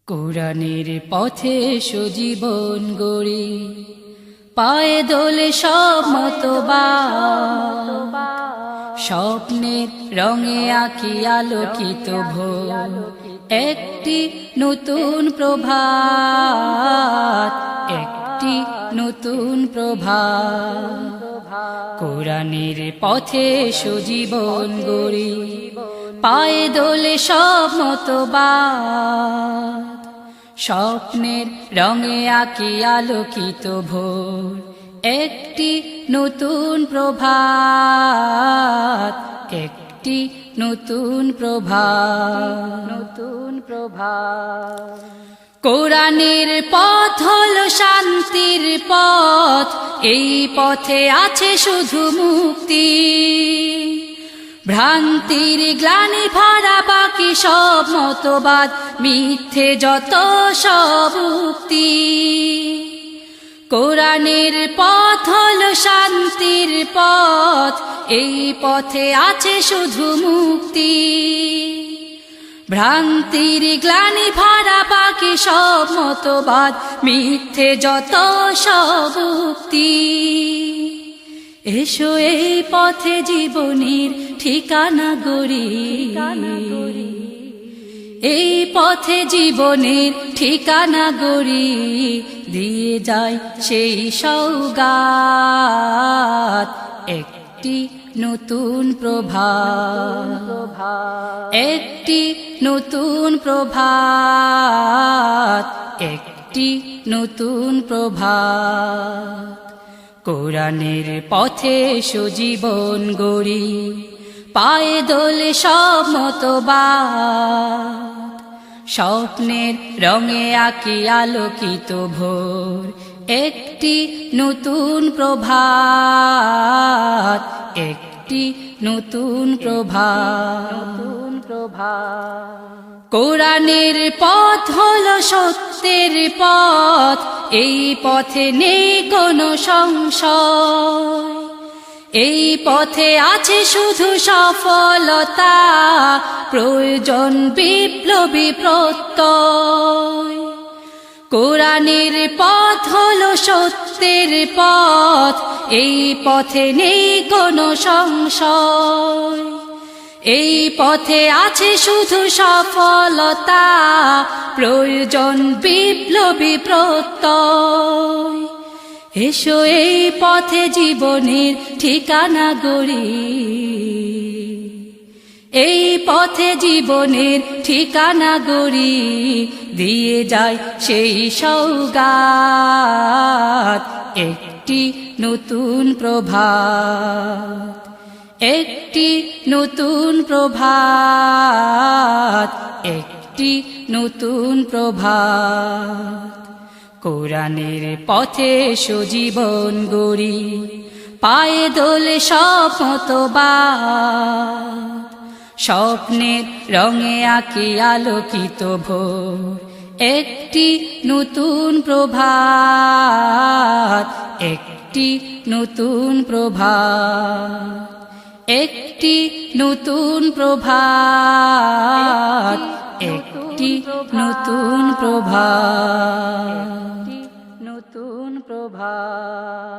কোরআনের পথে সজীবন গড়ি, পায়ে দোলে সব মতবাদ, স্বপ্নের রঙে আঁকি আলোকিত ভোর, একটি নতুন প্রভাত, একটি নতুন প্রভাত। কোরআনের পথে সজীবন গড়ি, পায়ে দোলে সব মতবাদ, স্বপ্নের রঙে আঁকি আলোকিত ভোর, একটি নতুন প্রভাত, একটি নতুন প্রভাত, নতুন প্রভাত। কোরআনের পথ হলো শান্তির পথ, এই পথে আছে শুধু মুক্তি, ভ্রান্তির গ্লানি ভরা বাকি সব মতবাদ, মিথ্যে যত সব উক্তি। কোরআনের পথ হলো শান্তির পথ, এই পথে আছে শুধু মুক্তি, ভ্রান্তির গ্লানি ভরা বাকি সব মতবাদ, মিথ্যে যত সব উক্তি। এসো এই পথে জীবনের ঠিকানা গড়ি, এই পথে জীবনের ঠিকানা গড়ি, দিয়ে যায় সেই সওগাত, একটি নতুন প্রভাত, একটি নতুন প্রভাত, একটি নতুন প্রভাত। কোরআনের পথে সজীবন গড়ি, পায়ে দোলে সব মতবাদ, স্বপ্নের রঙে আঁকি আলোকিত ভোর, একটি নতুন প্রভাত, একটি নতুন প্রভাত, নতুন প্রভাত। কোরআনের পথ হলো সত্যের পথ, এই পথে নেই কোনো সংশয়, এই পথে আছে শুধু সফলতা, প্রয়োজন বিপ্লবী প্রত্যয়। কোরআনের পথ হলো সত্যের পথ, এই পথে নেই কোনো সংশয়, এই পথে আছে শুধু সফলতা, প্রয়োজন বিপ্লবী প্রত্যয়। এসো এই পথে জীবনের ঠিকানা গড়ি, এই পথে জীবনের ঠিকানা গড়ি, দিয়ে যায় সেই সওগাত, একটি নতুন প্রভাত, একটি নতুন প্রভাত, একটি নতুন প্রভাত। কোরআনের পথে সজীবন গড়ি, পায়ে দোলে সব মতবাদ, স্বপ্নের রঙে আঁকি আলোকিত ভোর, একটি নতুন প্রভাত, একটি নতুন প্রভাত, একটি নতুন প্রভাত, একটি নতুন প্রভাত, নতুন প্রভাত।